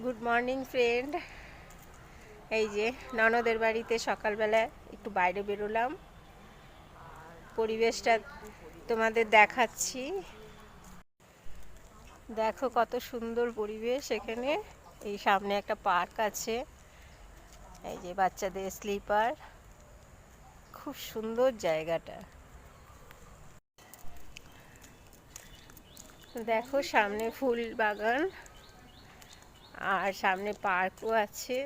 Good morning friend. এই যে ননদের বাড়িতে সকালবেলা একটু বাইরে বেরোলাম, পরিবেশটা তোমাদের দেখাচ্ছি। দেখো কত সুন্দর পরিবেশ এখানে। এই সামনে একটা পার্ক আছে, এই যে বাচ্চাদের স্লিপার, খুব সুন্দর জায়গাটা। দেখো সামনে ফুল বাগান আর সামনে পার্কও আছে,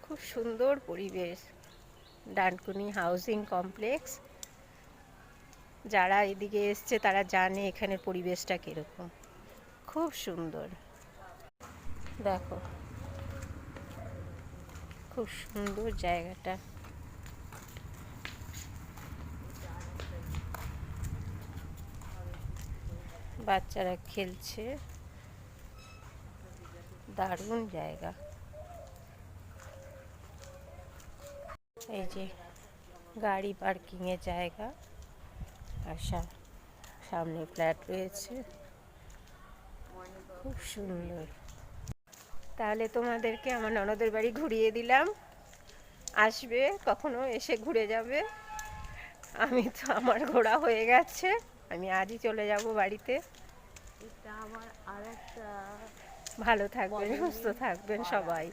খুব সুন্দর পরিবেশ। ডানকুনি হাউজিং কমপ্লেক্স, যারা এদিকে এসছে তারা জানে এখানের পরিবেশটা কীরকম, খুব সুন্দর। দেখো খুব সুন্দর জায়গাটা। বাচ্চারা খেলছে, দারুণ জায়গা। এই যে গাড়ি পার্কিংয়ের জায়গা, আর সামনে ফ্ল্যাট রয়েছে, খুব সুন্দর। তাহলে তোমাদেরকে আমার ননদের বাড়ি ঘুরিয়ে দিলাম, আসবে কখনো, এসে ঘুরে যাবে। আমি তো আমার ঘোরা হয়ে গেছে, আমি আজই চলে যাব বাড়িতে। এটা আমার আরেকটা ভালো থাকবেন, সুস্থ থাকবেন সবাই।